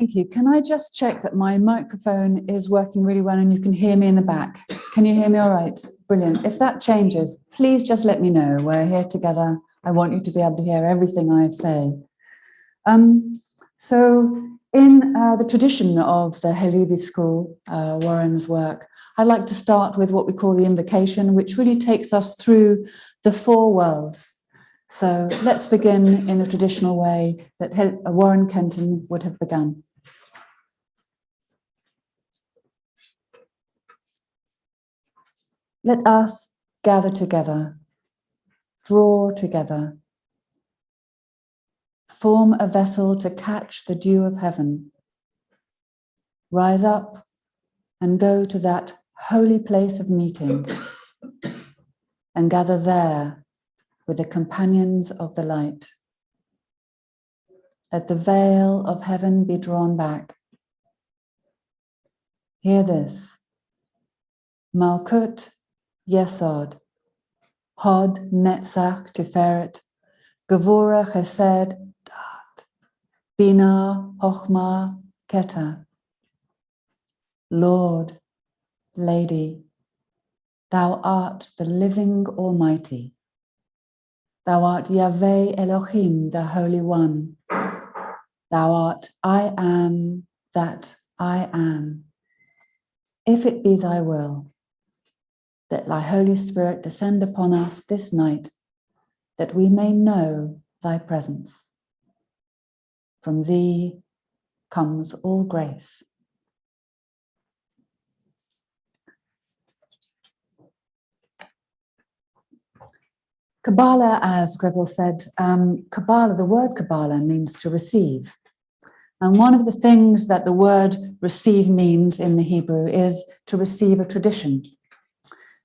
Thank you. Can I just check that my microphone is working really well and you can hear me in the back? Can you hear me all right? Brilliant. If that changes, please just let me know. We're here together. I want you to be able to hear everything I say. So in the tradition of the HALEVI school, Warren's work, I'd like to start with what we call the invocation, which really takes us through the four worlds. So let's begin in a traditional way that Warren Kenton would have begun. Let us gather together, draw together, form a vessel to catch the dew of heaven. Rise up and go to that holy place of meeting and gather there with the companions of the light. Let the veil of heaven be drawn back. Hear this. Malkut Yesod, Hod Netzach Tiferet, Gevura Chesed Dat, Bina Chochma Keta. Lord, Lady, thou art the living Almighty. Thou art Yahweh Elohim, the Holy One. Thou art I am that I am. If it be thy will, that thy Holy Spirit descend upon us this night, that we may know thy presence. From thee comes all grace. Kabbalah, as Greville said, Kabbalah, the word Kabbalah means to receive. And one of the things that the word receive means in the Hebrew is to receive a tradition.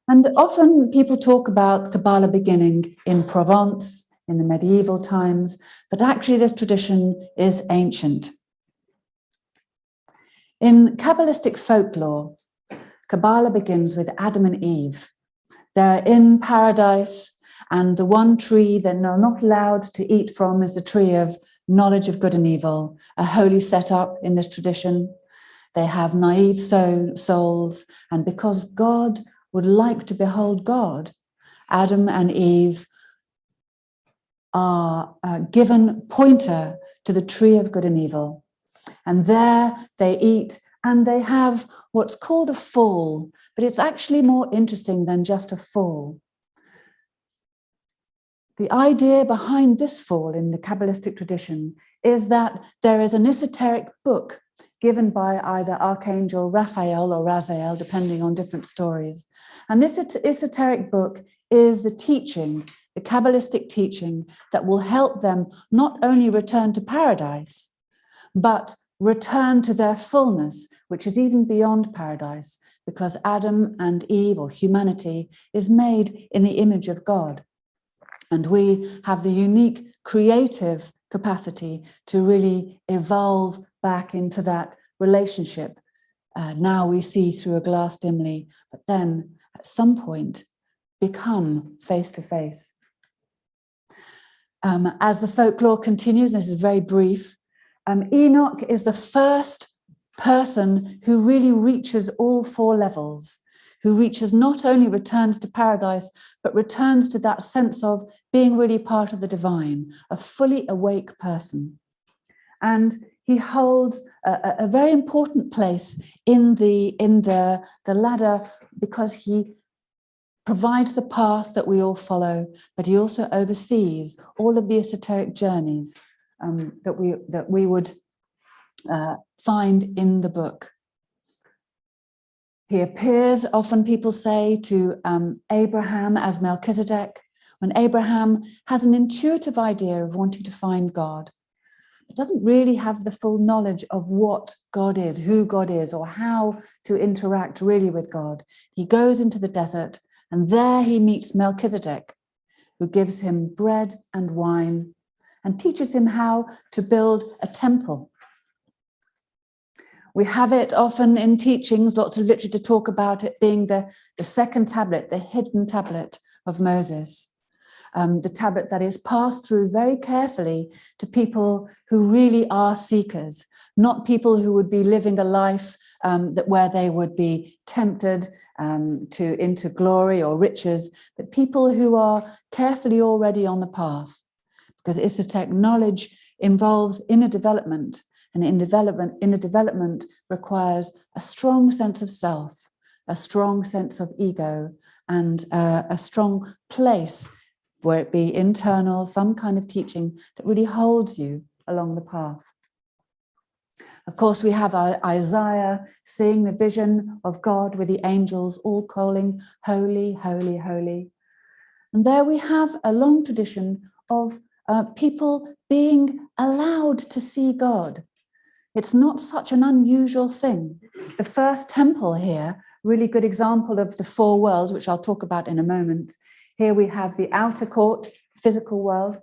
And often people talk about Kabbalah beginning in Provence, in the medieval times, but actually this tradition is ancient. In Kabbalistic folklore, Kabbalah begins with Adam and Eve. They're in paradise, and the one tree that they're not allowed to eat from is the tree of knowledge of good and evil, a holy setup in this tradition. They have naive souls, and because God would like to behold God, Adam and Eve are given pointer to the tree of good and evil. And there they eat and they have what's called a fall, but it's actually more interesting than just a fall. The idea behind this fall in the Kabbalistic tradition is that there is an esoteric book given by either Archangel Raphael or Raziel, depending on different stories. And this esoteric book is the teaching, the Kabbalistic teaching that will help them not only return to paradise, but return to their fullness, which is even beyond paradise, because Adam and Eve, or humanity, is made in the image of God. And we have the unique creative capacity to really evolve back into that relationship. Now we see through a glass dimly, but then at some point become face to face. As the folklore continues, this is very brief, Enoch is the first person who really reaches all four levels, who reaches not only returns to paradise, but returns to that sense of being really part of the divine, a fully awake person. And he holds a very important place in the ladder because he provides the path that we all follow, but he also oversees all of the esoteric journeys that we would find in the book. He appears, often people say, to Abraham as Melchizedek, when Abraham has an intuitive idea of wanting to find God, but doesn't really have the full knowledge of what God is, who God is, or how to interact really with God. He goes into the desert, and there he meets Melchizedek, who gives him bread and wine and teaches him how to build a temple. We have it often in teachings, lots of literature talk about it being the second tablet, the hidden tablet of Moses. the tablet that is passed through very carefully to people who really are seekers, not people who would be living a life where they would be tempted into glory or riches, but people who are carefully already on the path. Because esoteric knowledge involves inner development, and inner development requires a strong sense of self, a strong sense of ego, and a strong place, where it be internal, some kind of teaching that really holds you along the path. Of course, we have Isaiah seeing the vision of God with the angels all calling, holy, holy, holy. And there we have a long tradition of people being allowed to see God. It's not such an unusual thing. The first temple here, really good example of the four worlds, which I'll talk about in a moment. Here we have the outer court, physical world,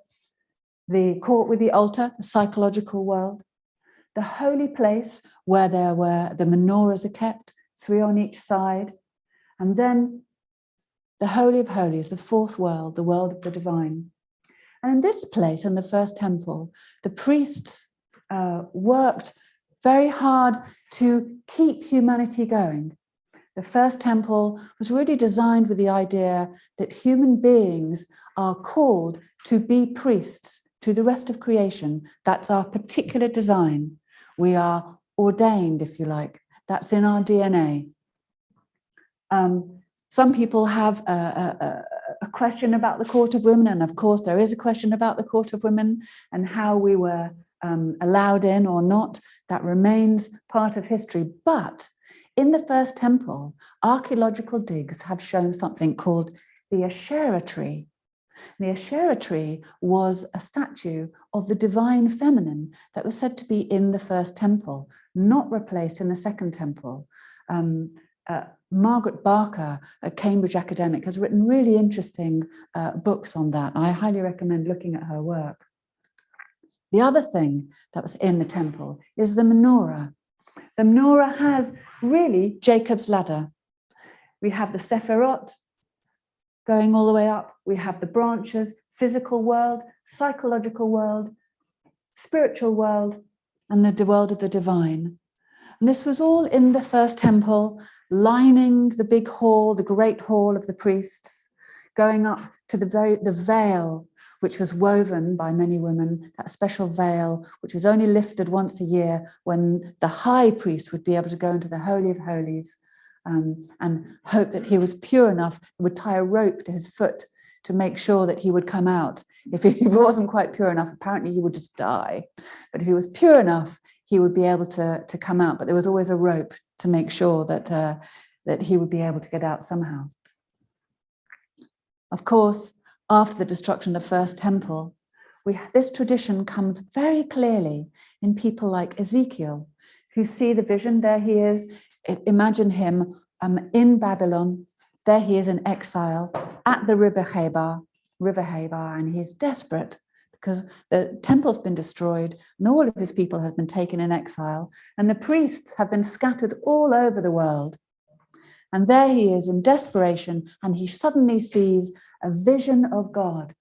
the court with the altar, the psychological world, the holy place where the menorahs are kept, 3 on each side, and then the Holy of Holies, the fourth world, the world of the divine. And in this place, in the first temple, the priests worked very hard to keep humanity going. The first temple was really designed with the idea that human beings are called to be priests to the rest of creation. That's our particular design. We are ordained, if you like. That's in our DNA. Some people have a question about the court of women, and of course there is a question about the court of women and how we were allowed in or not. That remains part of history. But in the first temple, archaeological digs have shown something called the Asherah tree. The Asherah tree was a statue of the divine feminine that was said to be in the first temple, not replaced in the second temple. Margaret Barker, a Cambridge academic, has written really interesting books on that. I highly recommend looking at her work. The other thing that was in the temple is the menorah. The menorah has really Jacob's ladder. We have the Sephirot going all the way up. We have the branches, physical world, psychological world, spiritual world, and the world of the divine. And this was all in the first temple, lining the big hall, the great hall of the priests, going up to the veil, which was woven by many women, that special veil, which was only lifted once a year when the high priest would be able to go into the Holy of Holies and hope that he was pure enough, would tie a rope to his foot to make sure that he would come out. If he wasn't quite pure enough, apparently he would just die. But if he was pure enough, he would be able to come out. But there was always a rope to make sure that he would be able to get out somehow. Of course, after the destruction of the first temple, this tradition comes very clearly in people like Ezekiel, who see the vision. There he is. Imagine him in Babylon. There he is in exile at the River Chebar, and he's desperate because the temple's been destroyed and all of his people have been taken in exile, and the priests have been scattered all over the world. And there he is in desperation, and he suddenly sees a vision of God.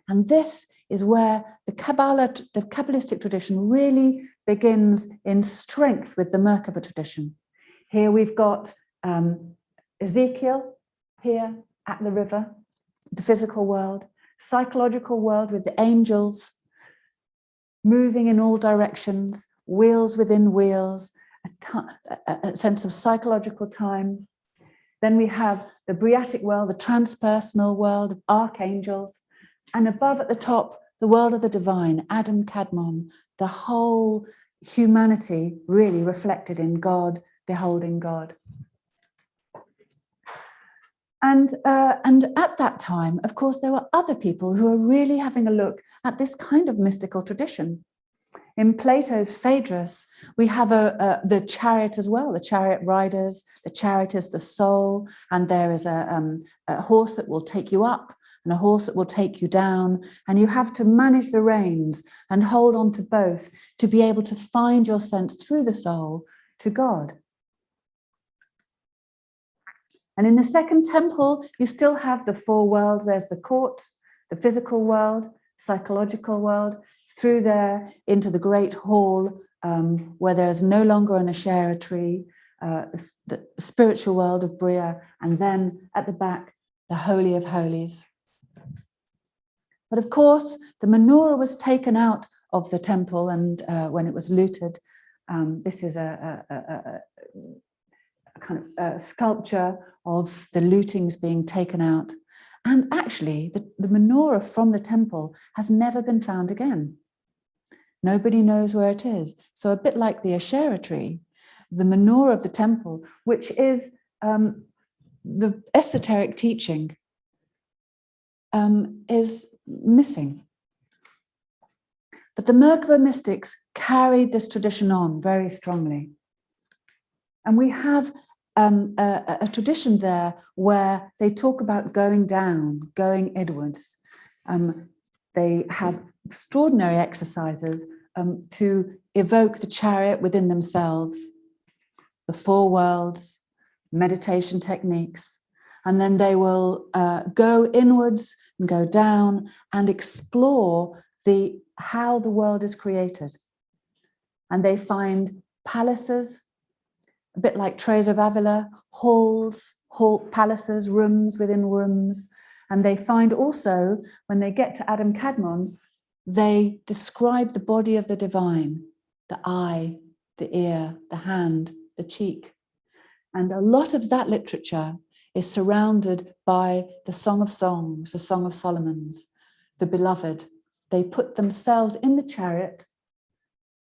And this is where the Kabbalistic tradition really begins in strength with the Merkaba tradition. Here we've got Ezekiel here at the river, the physical world, psychological world with the angels moving in all directions, wheels within wheels, a sense of psychological time. Then we have the Briatic world, the transpersonal world of archangels, and above at the top, the world of the divine, Adam Kadmon, the whole humanity really reflected in God, beholding God. And at that time, of course, there were other people who were really having a look at this kind of mystical tradition. In Plato's Phaedrus, we have the chariot as well, the chariot riders. The chariot is the soul, and there is a horse that will take you up and a horse that will take you down, and you have to manage the reins and hold on to both to be able to find your sense through the soul to God. And in the second temple, you still have the four worlds. There's the court, the physical world, psychological world, through there into the great hall where there is no longer an Asherah tree, the spiritual world of Bria, and then at the back, the Holy of Holies. But of course, the menorah was taken out of the temple, and when it was looted, this is a kind of sculpture of the lootings being taken out. And actually, the menorah from the temple has never been found again. Nobody knows where it is. So a bit like the Asherah tree, the menorah of the temple, which is the esoteric teaching, is missing. But the Merkaba mystics carried this tradition on very strongly. And we have a tradition there where they talk about going down, going inwards. They have extraordinary exercises to evoke the chariot within themselves, the four worlds, meditation techniques, and then they will go inwards and go down and explore how the world is created. And they find palaces, a bit like Teresa of Avila, palaces, rooms within rooms. And they find also, when they get to Adam Kadmon, they describe the body of the divine, the eye, the ear, the hand, the cheek. And a lot of that literature is surrounded by the Song of Songs, the Song of Solomon's, the beloved. They put themselves in the chariot,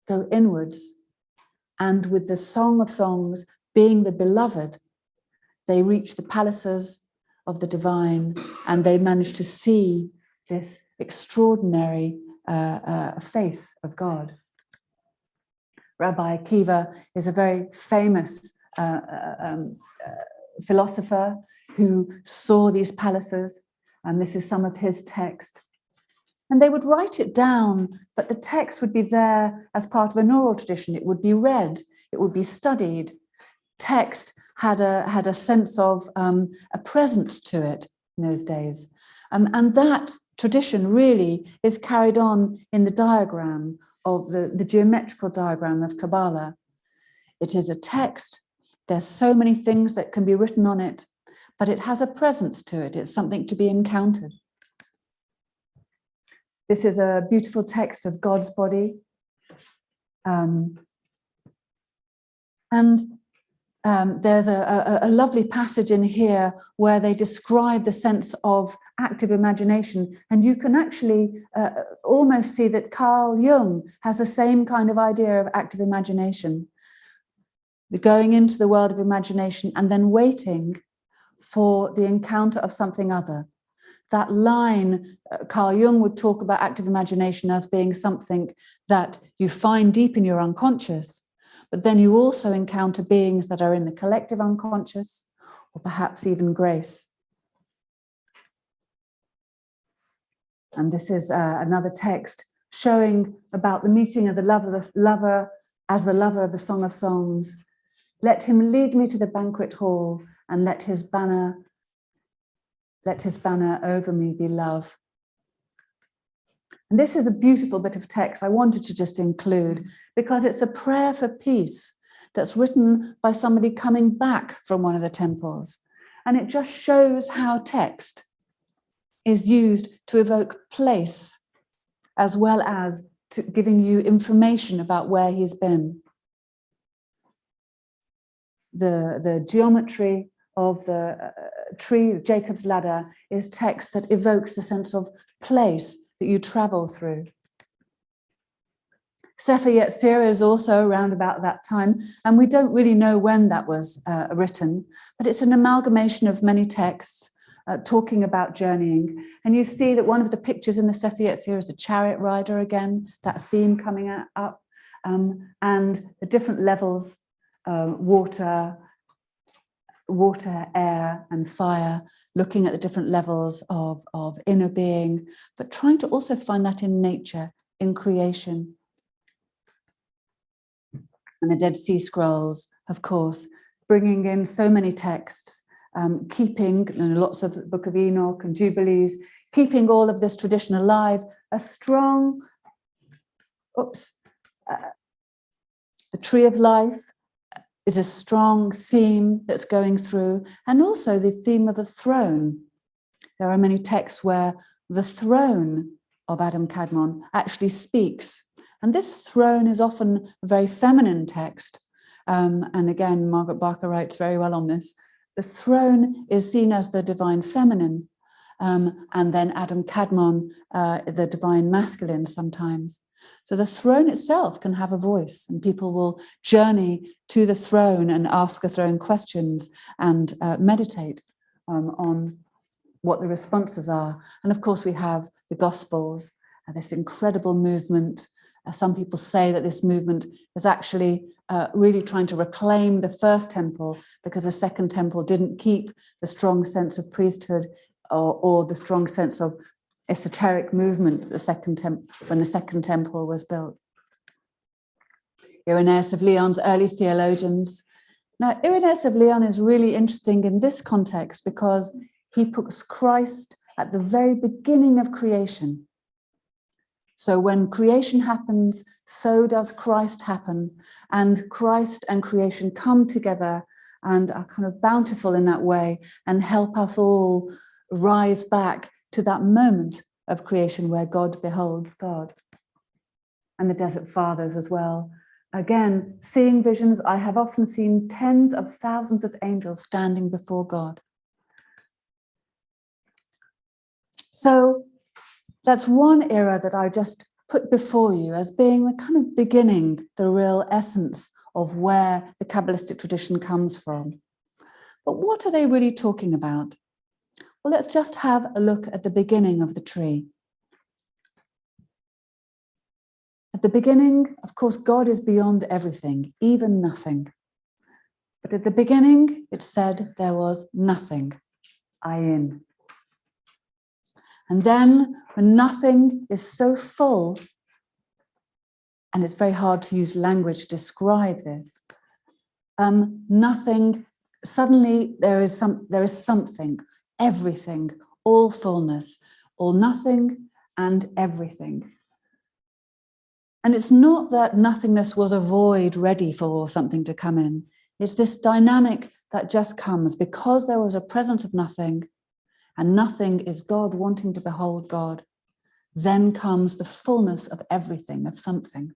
go inwards, and with the Song of Songs being the beloved, they reach the palaces of the divine, and they manage to see this extraordinary face of God. Rabbi Akiva is a very famous philosopher who saw these palaces, and this is some of his text. And they would write it down, but the text would be there as part of an oral tradition. It would be read, it would be studied. Text had a sense of a presence to it in those days. And that tradition really is carried on in the diagram of the geometrical diagram of Kabbalah. It is a text. There's so many things that can be written on it, but it has a presence to it. It's something to be encountered. This is a beautiful text of God's body. There's a lovely passage in here where they describe the sense of active imagination. And you can actually almost see that Carl Jung has the same kind of idea of active imagination. The going into the world of imagination and then waiting for the encounter of something other. That line, Carl Jung would talk about active imagination as being something that you find deep in your unconscious, but then you also encounter beings that are in the collective unconscious, or perhaps even grace. And this is another text showing about the meeting of the lover as the lover of the Song of Songs. Let him lead me to the banquet hall, and let his banner over me be love. And this is a beautiful bit of text I wanted to just include because it's a prayer for peace that's written by somebody coming back from one of the temples. And it just shows how text is used to evoke place as well as to giving you information about where he's been. The geometry of the tree, Jacob's ladder, is text that evokes the sense of place that you travel through. Sefer Yetzirah is also around about that time, and we don't really know when that was written, but it's an amalgamation of many texts talking about journeying. And you see that one of the pictures in the Sefer Yetzirah is a chariot rider again, that theme coming up, and the different levels, water, air, and fire, looking at the different levels of inner being, but trying to also find that in nature, in creation. And the Dead Sea Scrolls, of course, bringing in so many texts, keeping lots of the Book of Enoch and Jubilees, keeping all of this tradition alive, a strong, the tree of life is a strong theme that's going through, and also the theme of the throne. There are many texts where the throne of Adam Kadmon actually speaks. And this throne is often a very feminine text. And again, Margaret Barker writes very well on this. The throne is seen as the divine feminine, and then Adam Kadmon, the divine masculine sometimes. So the throne itself can have a voice, and people will journey to the throne and ask the throne questions and meditate on what the responses are. And of course, we have the Gospels, this incredible movement. Some people say that this movement is actually really trying to reclaim the first temple, because the second temple didn't keep the strong sense of priesthood or the strong sense of esoteric movement when the second temple was built. Irenaeus of Lyon's early theologians. Now, Irenaeus of Lyon is really interesting in this context because he puts Christ at the very beginning of creation. So when creation happens, so does Christ happen, and Christ and creation come together and are kind of bountiful in that way and help us all rise back to that moment of creation where God beholds God. And the Desert Fathers as well. Again, seeing visions, I have often seen tens of thousands of angels standing before God. So that's one era that I just put before you as being the kind of beginning, the real essence of where the Kabbalistic tradition comes from. But what are they really talking about? Well, let's just have a look at the beginning of the tree. At the beginning, of course, God is beyond everything, even nothing. But at the beginning, it said there was nothing, ayin. And then when nothing is so full, and it's very hard to use language to describe this, nothing, suddenly there is something, everything, all fullness, all nothing and everything. And it's not that nothingness was a void ready for something to come in. It's this dynamic that just comes because there was a presence of nothing, and nothing is God wanting to behold God. Then comes the fullness of everything, of something.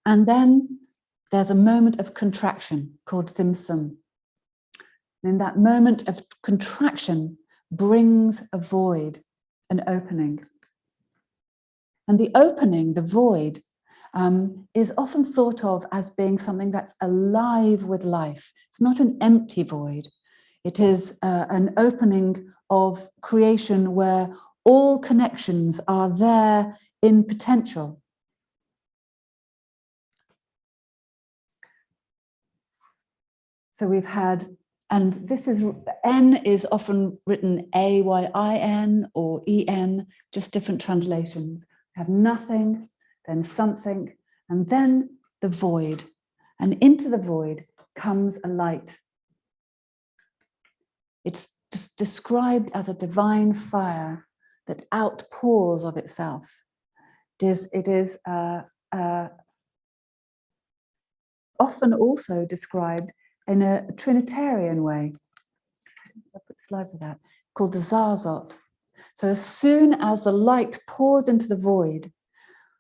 And then there's a moment of contraction called Tzimtzum. And in that moment of contraction brings a void, an opening. And the opening, the void, is often thought of as being something that's alive with life. It's not an empty void. It is an opening of creation where all connections are there in potential. So we've had, and this is, N is often written A-Y-I-N or E-N, just different translations. We have nothing, then something, and then the void. And into the void comes a light. It's just described as a divine fire that outpours of itself. It is often also described in a Trinitarian way. I'll put a slide for that, called the Zazot. So as soon as the light pours into the void,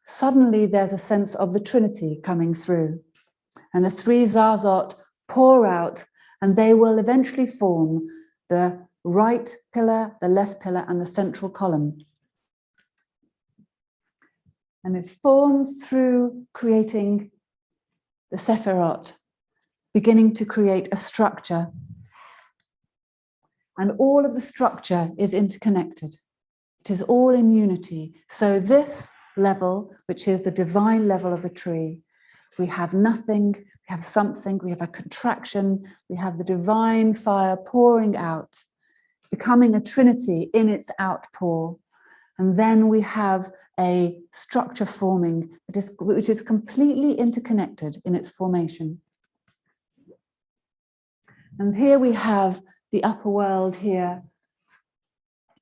suddenly there's a sense of the Trinity coming through. And the three Zazot pour out, and they will eventually form the right pillar, the left pillar, and the central column. And it forms through creating the Sephirot, beginning to create a structure. And all of the structure is interconnected. It is all in unity. So this level, which is the divine level of the tree, we have nothing, we have something, we have a contraction, we have the divine fire pouring out, becoming a trinity in its outpour. And then we have a structure forming, which is completely interconnected in its formation. And here we have the upper world here,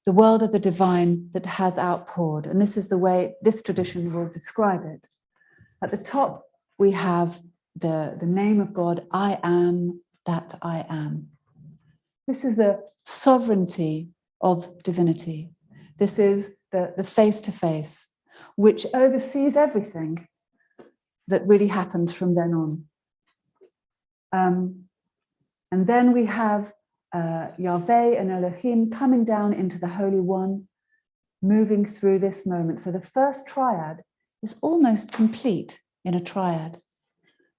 the world of the divine that has outpoured. And this is the way this tradition will describe it. At the top, we have the name of God, I am that I am. This is the sovereignty of divinity. This is the face-to-face, which oversees everything that really happens from then on. And then we have Yahweh and Elohim coming down into the Holy One, moving through this moment. So the first triad is almost complete in a triad.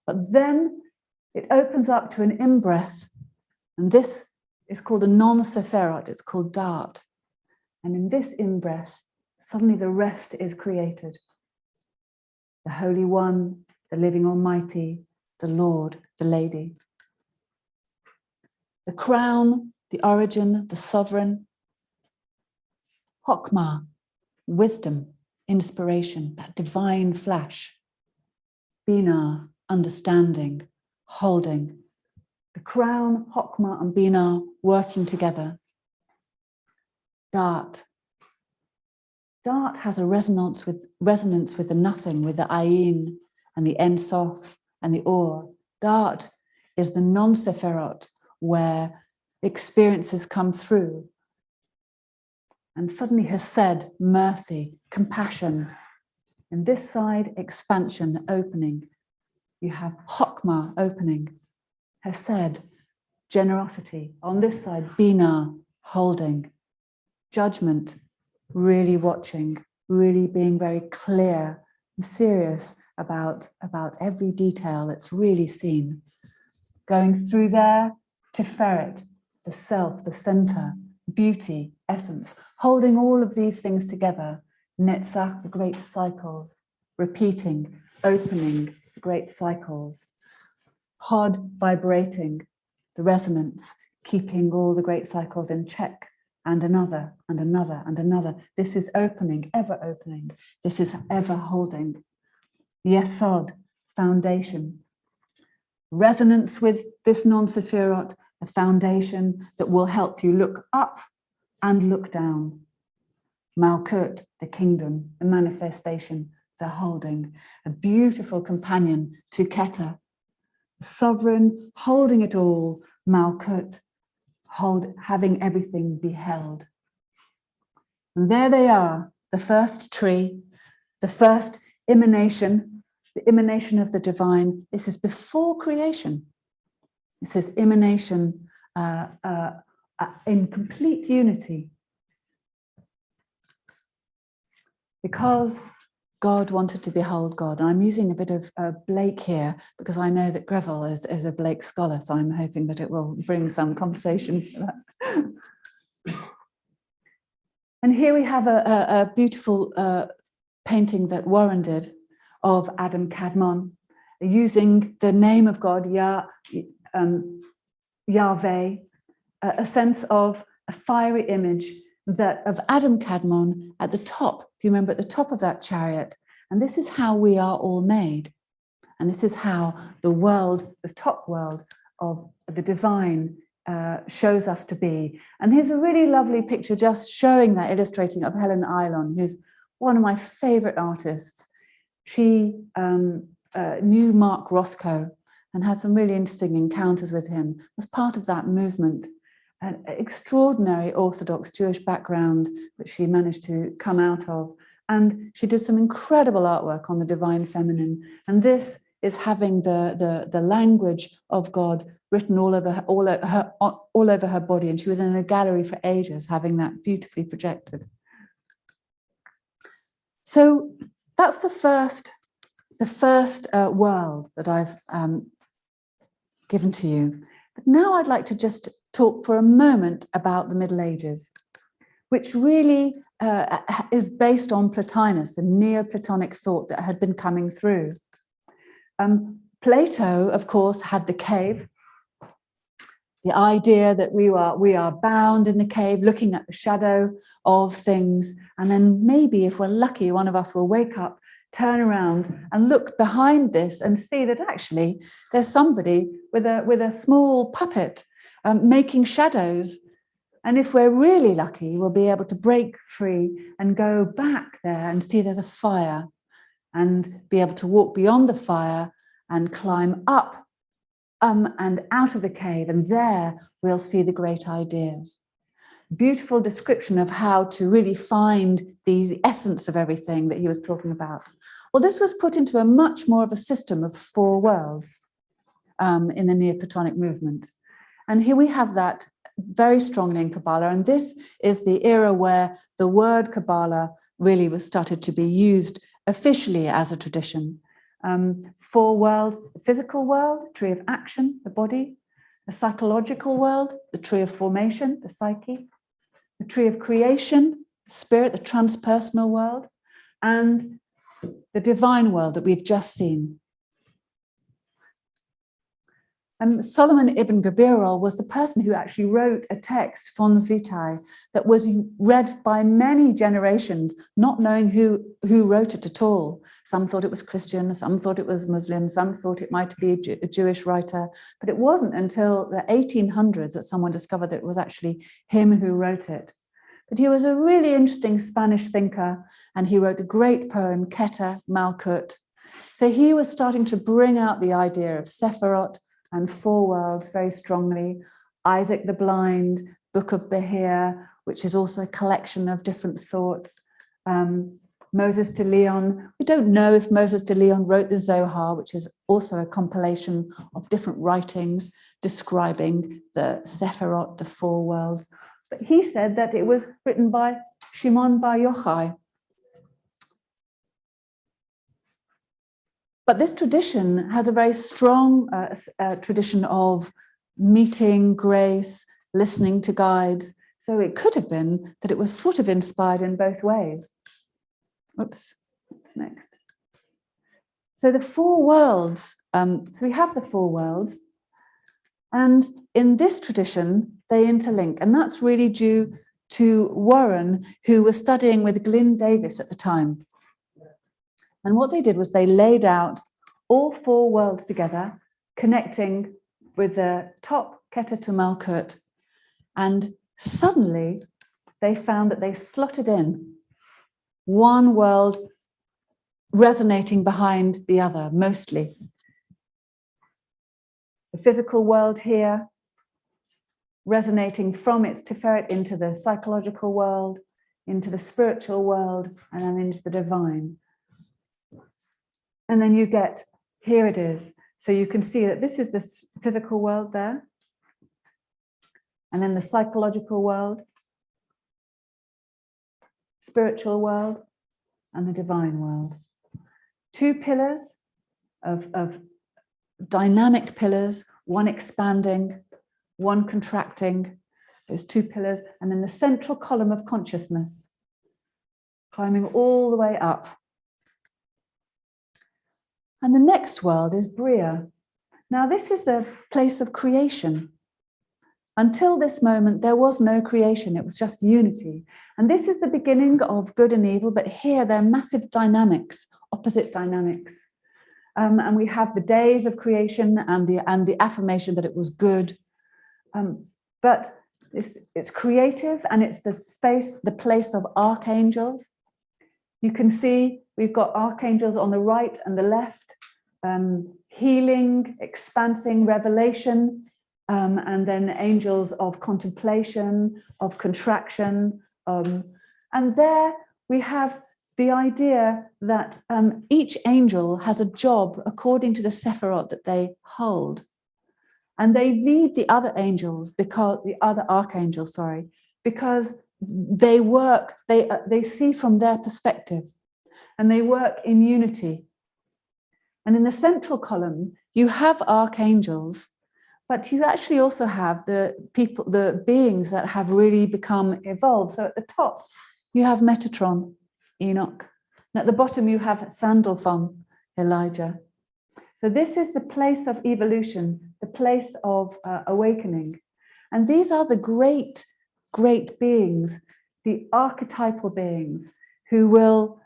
But then it opens up to an in-breath, and this is called a non-sephirot, it's called dart. And in this in-breath, suddenly the rest is created. The Holy One, the Living Almighty, the Lord, the Lady. The crown, the origin, the sovereign. Hokmah, wisdom, inspiration, that divine flash. Binah, understanding, holding. The crown, Hokmah, and Binah working together. Dart. Dart has a resonance with the nothing, with the ayin and the Ein Sof and the or. Dart is the non-sephirot where experiences come through. And suddenly hesed, mercy, compassion. And this side, expansion, opening. You have Hokmah, opening. Hesed, generosity. On this side, Binah, holding. Judgment, really watching, really being very clear and serious about every detail that's really seen. Going through there, Tiferet, the self, the center, beauty, essence, holding all of these things together. Netzach, the great cycles, repeating, opening, the great cycles. Hod, vibrating, the resonance, keeping all the great cycles in check, and another, and another, and another. This is opening, ever opening. This is ever holding. Yesod, foundation. Resonance with this non-sephirot, a foundation that will help you look up and look down. Malkut, the kingdom, the manifestation, the holding, a beautiful companion to Keter, sovereign, holding it all, Malkut, having everything be held. And there they are, the first tree, the first emanation, the emanation of the divine. This is before creation. This is emanation in complete unity. Because God wanted to behold God. I'm using a bit of Blake here because I know that Greville is a Blake scholar, so I'm hoping that it will bring some conversation for that. And here we have a beautiful painting that Warren did of Adam Kadmon, using the name of God, Yahweh, a sense of a fiery image that of Adam Kadmon at the top, if you remember, at the top of that chariot. And this is how we are all made. And this is how the world, the top world of the divine shows us to be. And here's a really lovely picture just showing that, illustrating, of Helen Eilon, who's one of my favorite artists. She knew Mark Rothko and had some really interesting encounters with him as part of that movement. An extraordinary Orthodox Jewish background, which she managed to come out of. And she did some incredible artwork on the divine feminine. And this is having the language of God written all over her body. And she was in a gallery for ages, having that beautifully projected. So that's the first world that I've given to you. But now I'd like to just talk for a moment about the Middle Ages, which really is based on Plotinus, the Neoplatonic thought that had been coming through. Plato, of course, had the cave, the idea that we are bound in the cave, looking at the shadow of things, and then maybe, if we're lucky, one of us will wake up, turn around and look behind this and see that actually there's somebody with a small puppet making shadows. And if we're really lucky, we'll be able to break free and go back there and see there's a fire, and be able to walk beyond the fire and climb up and out of the cave. And there we'll see the great ideas. Beautiful description of how to really find the essence of everything that he was talking about. Well, this was put into a much more of a system of 4 worlds in the Neoplatonic movement. And here we have that very strongly in Kabbalah. And this is the era where the word Kabbalah really was started to be used officially as a tradition. 4 worlds: the physical world, the tree of action, the body; the psychological world, the tree of formation, the psyche; the tree of creation, the spirit, the transpersonal world; and the divine world that we've just seen. Solomon ibn Gabirol was the person who actually wrote a text, Fons Vitae, that was read by many generations, not knowing who wrote it at all. Some thought it was Christian, some thought it was Muslim, some thought it might be a Jewish writer, but it wasn't until the 1800s that someone discovered that it was actually him who wrote it. But he was a really interesting Spanish thinker, and he wrote a great poem, Keter Malkut. So he was starting to bring out the idea of Sephirot and 4 worlds very strongly. Isaac the Blind, Book of Behir, which is also a collection of different thoughts. Moses de Leon. We don't know if Moses de Leon wrote the Zohar, which is also a compilation of different writings describing the Sephirot, the 4 worlds. But he said that it was written by Shimon bar Yochai. But this tradition has a very strong tradition of meeting, grace, listening to guides. So it could have been that it was sort of inspired in both ways. Oops, what's next? So the 4 worlds, so we have the 4 worlds, and in this tradition, they interlink. And that's really due to Warren, who was studying with Glyn Davis at the time. And what they did was they laid out all 4 worlds together, connecting with the top Keter to Malkut. And suddenly they found that they slotted in one world resonating behind the other, mostly. The physical world here, resonating from its Tiferet into the psychological world, into the spiritual world, and then into the divine. And then you get, here it is. So you can see that this is the physical world there. And then the psychological world, spiritual world, and the divine world. 2 pillars of dynamic pillars, one expanding, one contracting. There's 2 pillars. And then the central column of consciousness, climbing all the way up. And the next world is Bria. Now, this is the place of creation. Until this moment, there was no creation. It was just unity. And this is the beginning of good and evil. But here, there are massive dynamics, opposite dynamics. And we have the days of creation and the affirmation that it was good. But it's creative, and it's the space, the place of archangels. You can see we've got archangels on the right and the left, healing, expansing, revelation, and then angels of contemplation, of contraction. And there we have the idea that each angel has a job according to the Sephirot that they hold. And they lead the other angels, because the other archangels, because they work, they see from their perspective, and they work in unity. And in the central column, you have archangels, but you actually also have the people, the beings that have really become evolved. So at the top, you have Metatron, Enoch. And at the bottom, you have Sandalphon, Elijah. So this is the place of evolution, the place of awakening. And these are the great beings, the archetypal beings who will,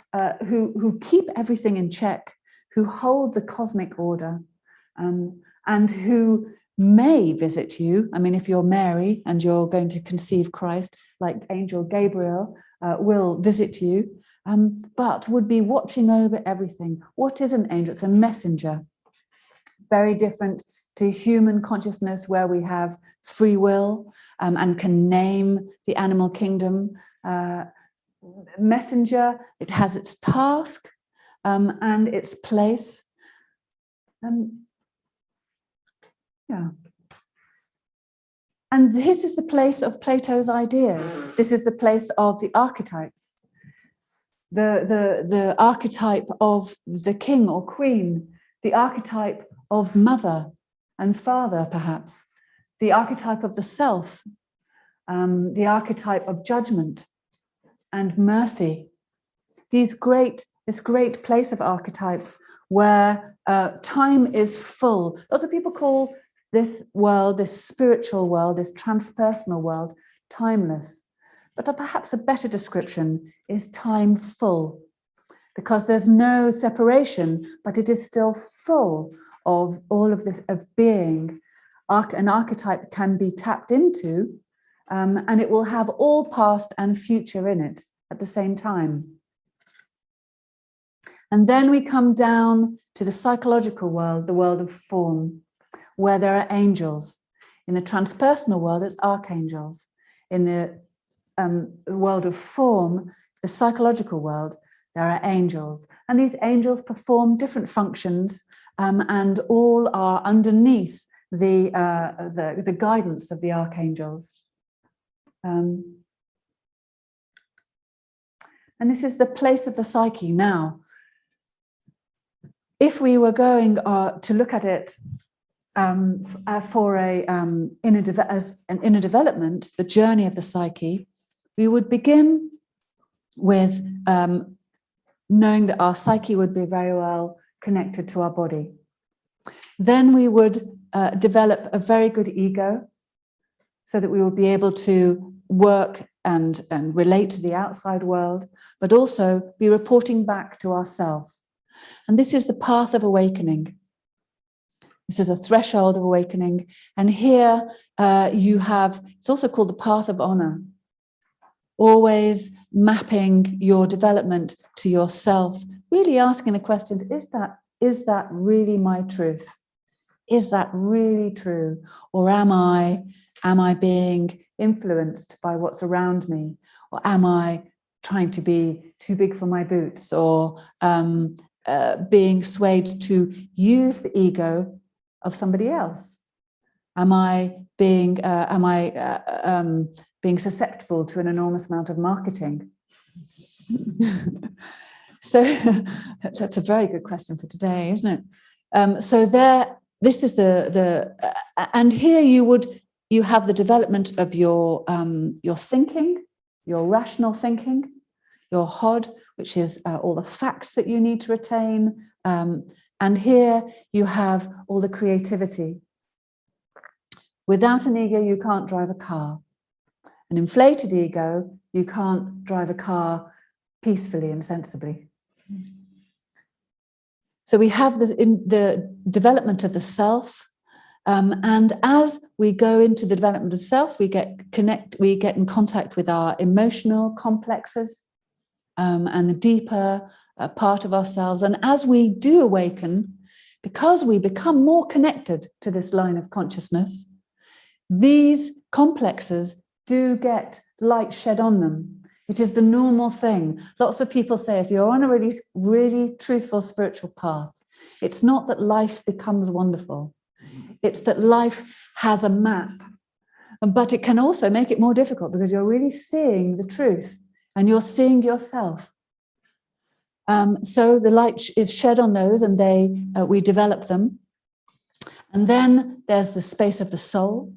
who keep everything in check, who hold the cosmic order, and who may visit you. I mean, if you're Mary and you're going to conceive Christ, like Angel Gabriel will visit you, but would be watching over everything. What is an angel? It's a messenger. Very different to human consciousness, where we have free will and can name the animal kingdom. Messenger, it has its task and its place. Yeah. And this is the place of Plato's ideas. This is the place of the archetypes. The archetype of the king or queen, the archetype of mother and father, perhaps, the archetype of the self, the archetype of judgment and mercy. This great place of archetypes where time is full. Lots of people call this world, this spiritual world, this transpersonal world, timeless. But perhaps a better description is time full, because there's no separation, but it is still full of all of this, of being. An archetype can be tapped into, and it will have all past and future in it at the same time. And then we come down to the psychological world, the world of form, where there are angels. In the transpersonal world, it's archangels. In the world of form, the psychological world, there are angels. And these angels perform different functions, and all are underneath the guidance of the archangels. And this is the place of the psyche. Now, if we were going to look at it for as an inner development, the journey of the psyche, we would begin with knowing that our psyche would be very well connected to our body. Then we would develop a very good ego, so that we would be able to work and relate to the outside world, but also be reporting back to ourselves. And this is the path of awakening. This is a threshold of awakening. And here you have, it's also called the path of honor. Always mapping your development to yourself, really asking the question, is that really my truth? Is that really true? Or am I being influenced by what's around me? Or am I trying to be too big for my boots? Or being swayed to use the ego of somebody else? Am I being susceptible to an enormous amount of marketing? So that's a very good question for today, isn't it? So this is and here you have the development of your thinking, your rational thinking, your HOD, which is all the facts that you need to retain. And here you have all the creativity. Without an ego, you can't drive a car. An inflated ego, you can't drive a car peacefully and sensibly. So we have the development of the self, and as we go into the development of the self, we get in contact with our emotional complexes and the deeper part of ourselves. And as we do awaken, because we become more connected to this line of consciousness, these complexes do get light shed on them. It is the normal thing. Lots of people say, if you're on a really, really truthful spiritual path, it's not that life becomes wonderful. It's that life has a map. But it can also make it more difficult, because you're really seeing the truth and you're seeing yourself. So the light is shed on those, and we develop them. And then there's the space of the soul.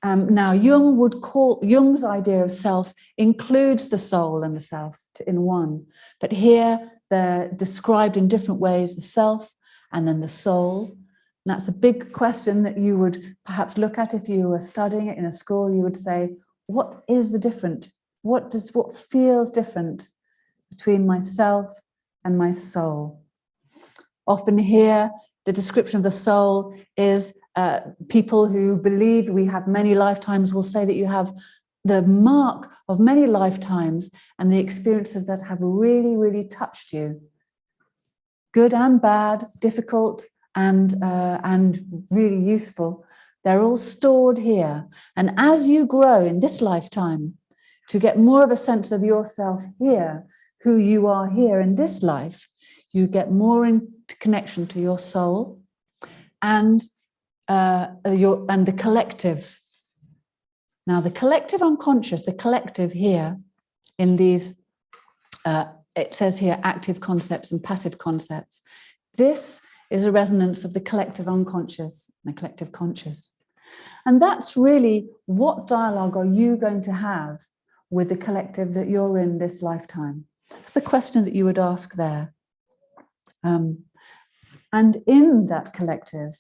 Now, Jung's idea of self includes the soul and the self in one. But here they're described in different ways, the self and then the soul. And that's a big question that you would perhaps look at if you were studying it in a school. You would say, what is the different? What feels different between myself and my soul? Often here, the description of the soul is People who believe we have many lifetimes will say that you have the mark of many lifetimes and the experiences that have really, really touched you. Good and bad, difficult and really useful. They're all stored here. And as you grow in this lifetime to get more of a sense of yourself here, who you are here in this life, you get more in connection to your soul and the collective. Now, the collective unconscious, the collective here in these, it says here, active concepts and passive concepts. This is a resonance of the collective unconscious, the collective conscious. And that's really what dialogue are you going to have with the collective that you're in this lifetime? That's the question that you would ask there. And in that collective,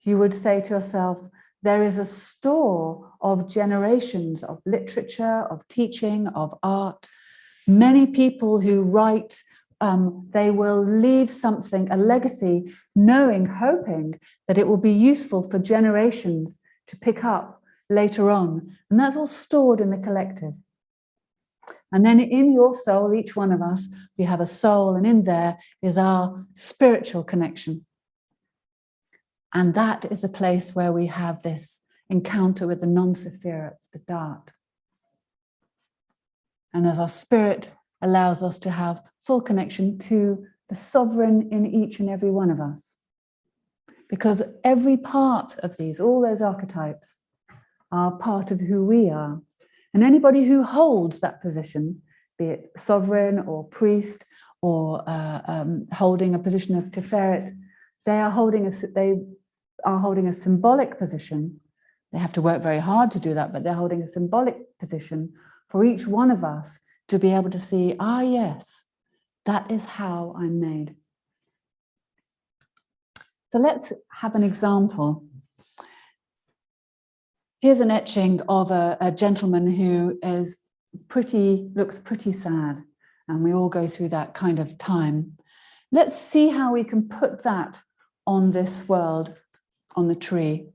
you would say to yourself, there is a store of generations of literature, of teaching, of art. Many people who write, they will leave something, a legacy, knowing, hoping that it will be useful for generations to pick up later on. And that's all stored in the collective. And then in your soul, each one of us, we have a soul, and in there is our spiritual connection. And that is a place where we have this encounter with the non-sephirot, the Dart. And as our spirit allows us to have full connection to the sovereign in each and every one of us. Because every part of these, all those archetypes, are part of who we are. And anybody who holds that position, be it sovereign or priest or holding a position of Tiferet, they are holding a symbolic position. They have to work very hard to do that, but they're holding a symbolic position for each one of us to be able to see, ah, yes, that is how I'm made. So let's have an example. Here's an etching of a gentleman who looks pretty sad, and we all go through that kind of time. Let's see how we can put that on this world, on the tree.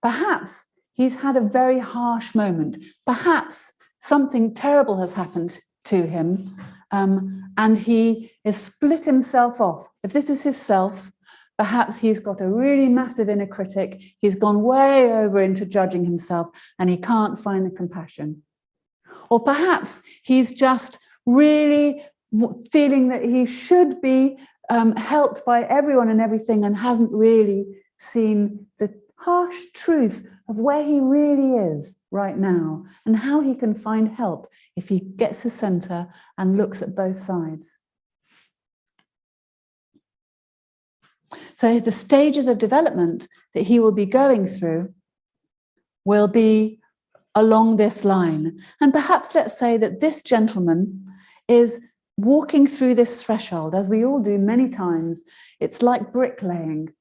Perhaps he's had a very harsh moment. Perhaps something terrible has happened to him, and he has split himself off. If this is his self, perhaps he's got a really massive inner critic. He's gone way over into judging himself, and he can't find the compassion. Or perhaps he's just really feeling that he should be helped by everyone and everything, and hasn't really seen the harsh truth of where he really is right now and how he can find help if he gets to center and looks at both sides. So the stages of development that he will be going through will be along this line. And perhaps let's say that this gentleman is walking through this threshold, as we all do many times. It's like bricklaying.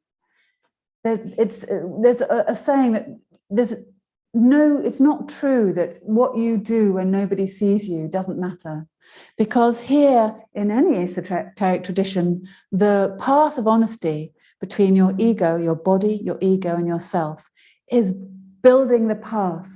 There's a saying that it's not true that what you do when nobody sees you doesn't matter. Because here, in any esoteric tradition, the path of honesty between your ego, your body, your ego, and yourself is building the path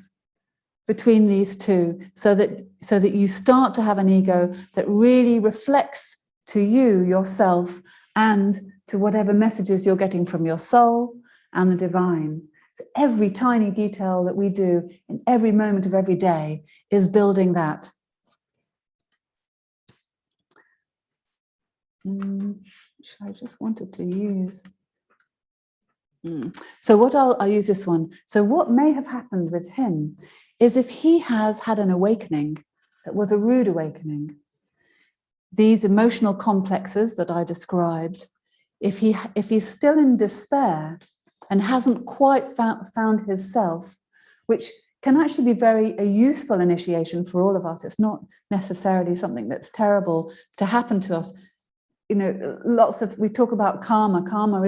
between these two so that you start to have an ego that really reflects to you, yourself, and to whatever messages you're getting from your soul and the divine. So every tiny detail that we do in every moment of every day is building that. Which I just wanted to use. So I'll use this one. So what may have happened with him is if he has had an awakening that was a rude awakening, these emotional complexes that I described, if he's still in despair and hasn't quite found his self, which can actually be a useful initiation for all of us. It's not necessarily something that's terrible to happen to us. You know, we talk about karma. Karma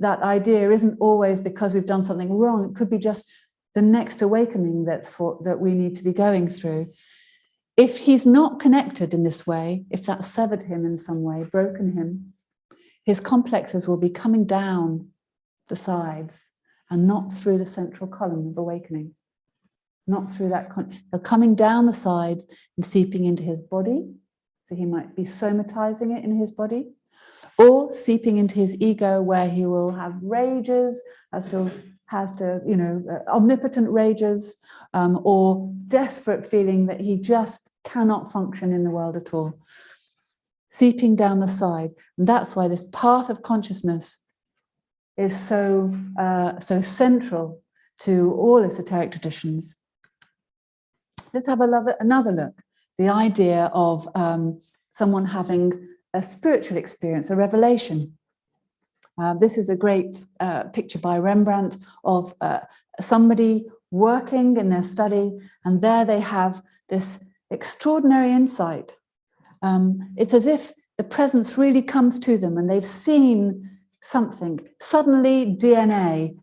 that idea isn't always because we've done something wrong. It could be just the next awakening that we need to be going through. If he's not connected in this way, if that severed him in some way, broken him, his complexes will be coming down the sides and not through the central column of awakening. Not through that. They're coming down the sides and seeping into his body. So he might be somatizing it in his body, or seeping into his ego, where he will have rages, has to, omnipotent rages, or desperate feeling that he just cannot function in the world at all. Seeping down the side. And that's why this path of consciousness is so central to all esoteric traditions. Let's have another look. The idea of someone having a spiritual experience, a revelation. This is a great picture by Rembrandt of somebody working in their study, and there they have this extraordinary insight. It's as if the presence really comes to them and they've seen something. Suddenly DNA,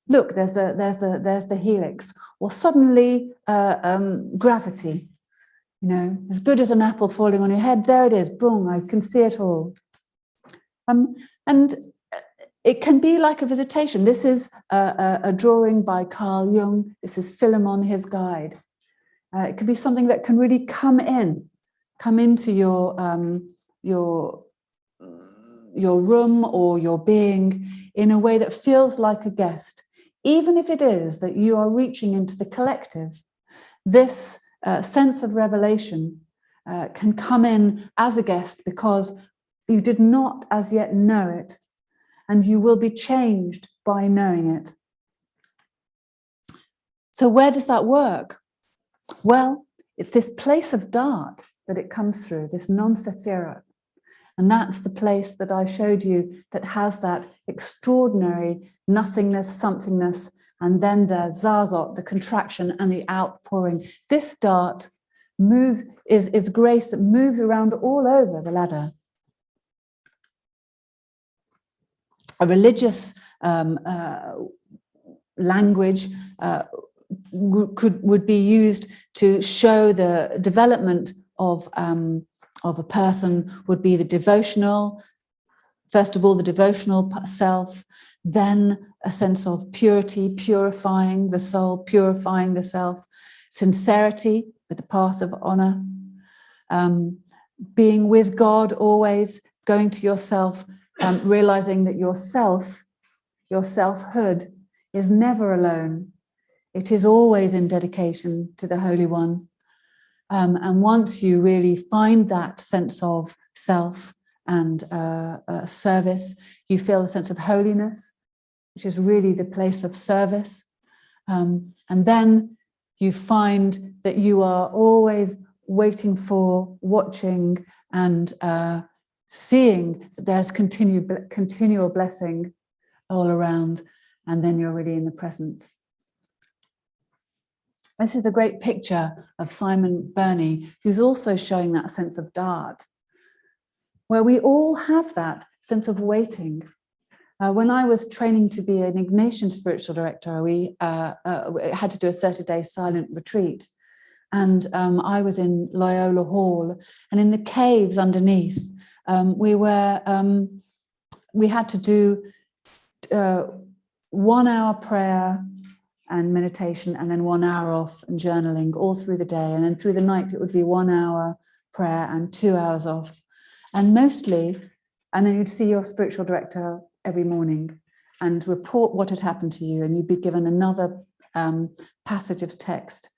look, there's the helix, or suddenly gravity, as good as an apple falling on your head. There it is, boom, I can see it all. And it can be like a visitation. This is a drawing by Carl Jung. This is Philemon, his guide. It can be something that can really come into your room or your being in a way that feels like a guest. Even if it is that you are reaching into the collective, this sense of revelation can come in as a guest because you did not as yet know it, and you will be changed by knowing it. So where does that work? Well, it's this place of Dart that it comes through, this non-sephirot. And that's the place that I showed you that has that extraordinary nothingness, somethingness, and then the zazot, the contraction and the outpouring. This Dart is grace that moves around all over the ladder. A religious language would be used to show the development of a person, would be the devotional, first of all, the devotional self, then a sense of purity, purifying the soul, purifying the self, sincerity with the path of honor, being with God always, going to yourself, realizing that your selfhood is never alone. It is always in dedication to the Holy One. And once you really find that sense of self and service, you feel a sense of holiness, which is really the place of service. And then you find that you are always waiting for, watching, and seeing that there's continual blessing all around, and then you're really in the presence. This is a great picture of Simon Burney, who's also showing that sense of Dart, where we all have that sense of waiting. When I was training to be an Ignatian spiritual director, we had to do a 30-day silent retreat. And I was in Loyola Hall, and in the caves underneath, we had to do 1 hour prayer and meditation, and then 1 hour off and journaling all through the day. And then through the night, it would be 1 hour prayer and 2 hours off. And then you'd see your spiritual director every morning and report what had happened to you. And you'd be given another passage of text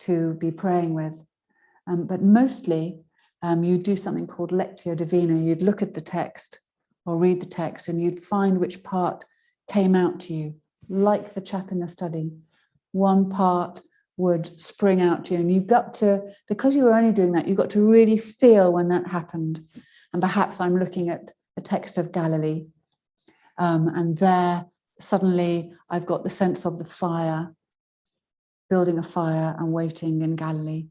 to be praying with. But mostly you'd do something called Lectio Divina. You'd look at the text or read the text, and you'd find which part came out to you. Like the chap in the study, one part would spring out to you, and you got to, because you were only doing that, you got to really feel when that happened. And perhaps I'm looking at the text of Galilee, and there suddenly I've got the sense of the fire, building a fire and waiting in Galilee.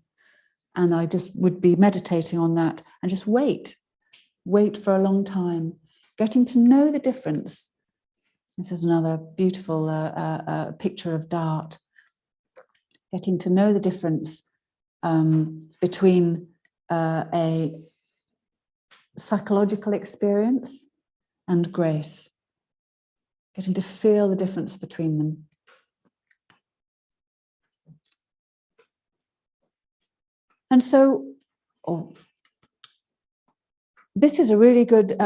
And I just would be meditating on that and just wait for a long time, getting to know the difference. This is another beautiful picture of Dart. Getting to know the difference between a psychological experience and grace. getting to feel the difference between them. And so, this is a really good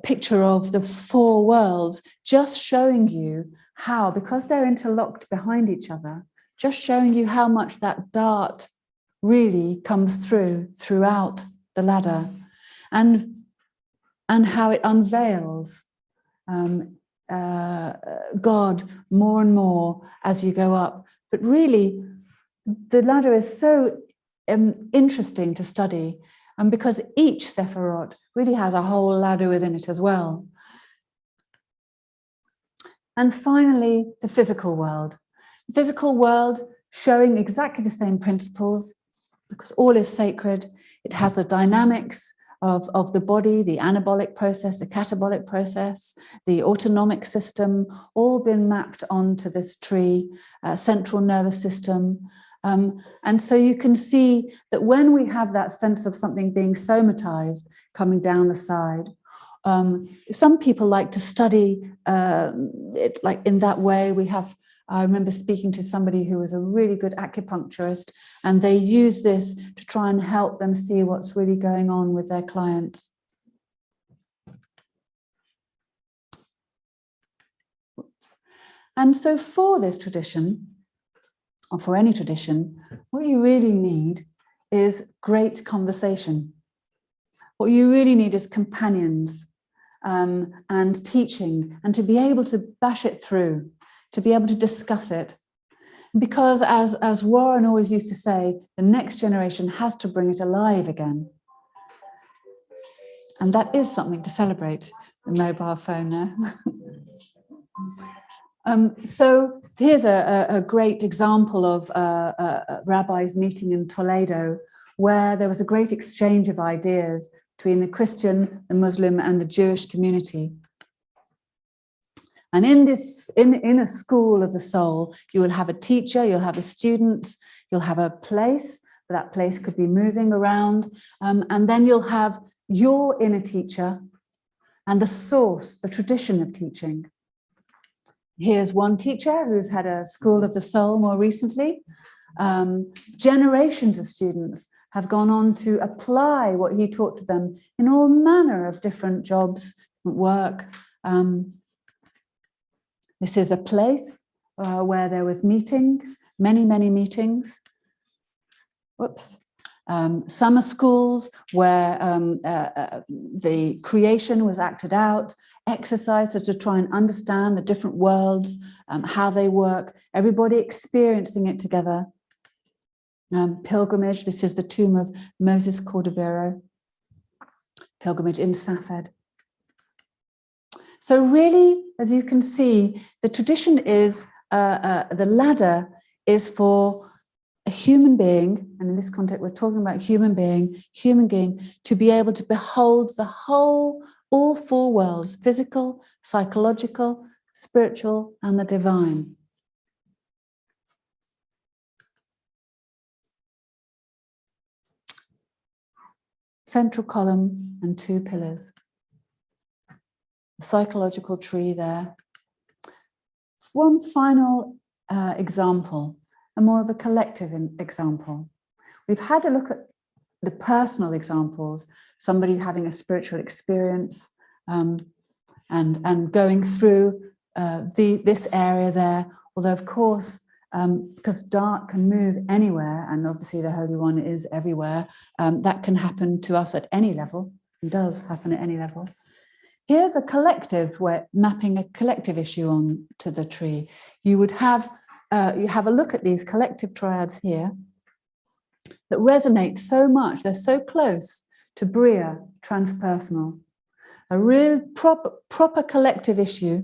picture of the four worlds, just showing you how, because they're interlocked behind each other, just showing you how much that dart really comes throughout the ladder, and how it unveils God more and more as you go up. But really, the ladder is so interesting to study, and because each Sephirot really has a whole ladder within it as well. And finally, the physical world. The physical world showing exactly the same principles, because all is sacred. It has the dynamics of the body, the anabolic process, the catabolic process, the autonomic system, all been mapped onto this tree, central nervous system. And so you can see that when we have that sense of something being somatized coming down the side, some people like to study it like in that way. I remember speaking to somebody who was a really good acupuncturist, and they use this to try and help them see what's really going on with their clients. Oops. And so for this tradition, or for any tradition, what you really need is great conversation. What you really need is companions and teaching, and to be able to bash it through, to be able to discuss it. Because as Warren always used to say, the next generation has to bring it alive again. And that is something to celebrate, the mobile phone there. So here's a great example of rabbis meeting in Toledo, where there was a great exchange of ideas between the Christian, the Muslim, and the Jewish community. And in a school of the soul, you will have a teacher, you'll have the students, you'll have a place. That place could be moving around, and then you'll have your inner teacher and the source, the tradition of teaching. Here's one teacher who's had a school of the soul more recently. Generations of students have gone on to apply what he taught to them in all manner of different jobs, work. This is a place where there was meetings, many meetings. Whoops. Summer schools where the creation was acted out, exercises to try and understand the different worlds, how they work, everybody experiencing it together. Pilgrimage, this is the tomb of Moses Cordovero. Pilgrimage in Safed. So really, as you can see, the tradition is, the ladder is for a human being, and in this context we're talking about human being, to be able to behold the whole, all four worlds, physical, psychological, spiritual, and the divine. Central column and two pillars. The psychological tree there. One final example, a more of a collective example. We've had a look at the personal examples, somebody having a spiritual experience and going through this area there, although of course, because dark can move anywhere, and obviously the Holy One is everywhere, that can happen to us at any level, and does happen at any level. Here's a collective, where mapping a collective issue onto the tree. You would have, you have a look at these collective triads here that resonate so much, they're so close to Bria, transpersonal. A real proper collective issue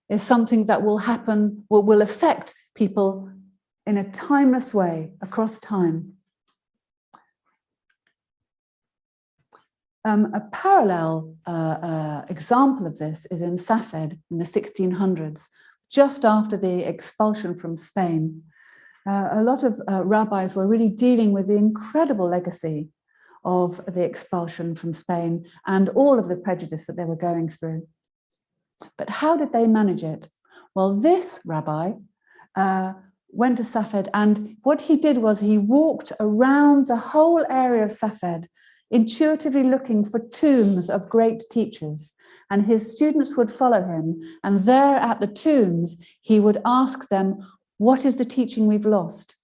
is something that will happen, will affect people in a timeless way across time. A parallel example of this is in Safed in the 1600s, just after the expulsion from Spain. A lot of rabbis were really dealing with the incredible legacy of the expulsion from Spain and all of the prejudice that they were going through. But how did they manage it? Well, this rabbi went to Safed, and what he did was he walked around the whole area of Safed, intuitively looking for tombs of great teachers. And his students would follow him. And there at the tombs, he would ask them, what is the teaching we've lost?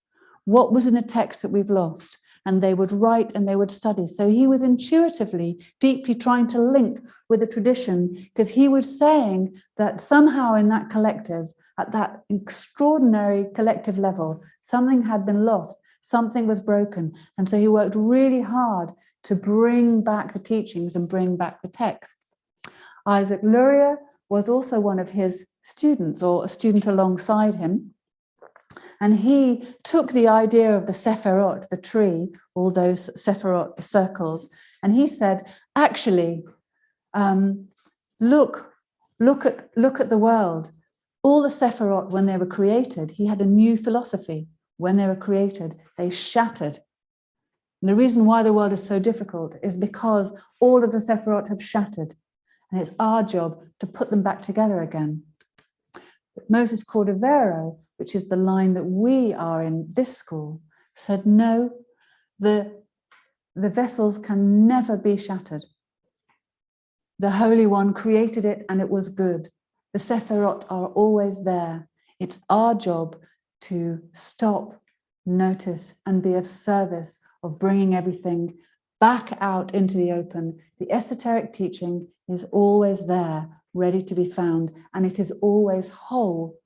What was in the text that we've lost? And they would write and they would study. So he was intuitively, deeply trying to link with the tradition, because he was saying that somehow in that collective, at that extraordinary collective level, something had been lost, something was broken. And so he worked really hard to bring back the teachings and bring back the texts. Isaac Luria was also one of his students, or a student alongside him. And he took the idea of the Sephirot, the tree, all those Sephirot circles, and he said, actually, look at the world. All the Sephirot, when they were created, he had a new philosophy. When they were created, they shattered. And the reason why the world is so difficult is because all of the Sephirot have shattered. And it's our job to put them back together again. But Moses Cordovero, which is the line that we are in this school, said, no, the vessels can never be shattered. The Holy One created it and it was good. The Sephirot are always there. It's our job to stop, notice, and be of service of bringing everything back out into the open. The esoteric teaching is always there, ready to be found, and it is always whole.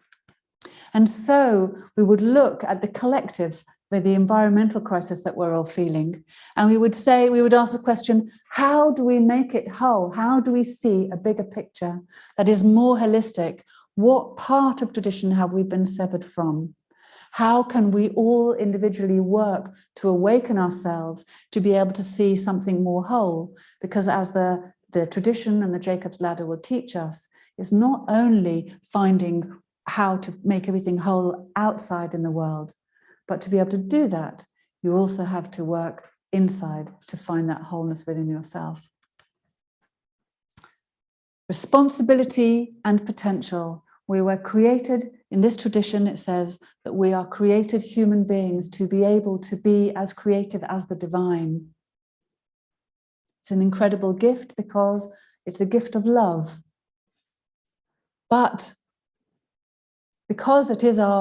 And so we would look at the collective, the environmental crisis that we're all feeling, and we would ask the question, how do we make it whole? How do we see a bigger picture that is more holistic? What part of tradition have we been severed from? How can we all individually work to awaken ourselves to be able to see something more whole? Because as the tradition and the Jacob's Ladder will teach us, it's not only finding how to make everything whole outside in the world, but to be able to do that, you also have to work inside to find that wholeness within yourself. Responsibility and potential. We were created, in this tradition, it says that we are created human beings to be able to be as creative as the divine. It's an incredible gift because it's a gift of love. But because it is our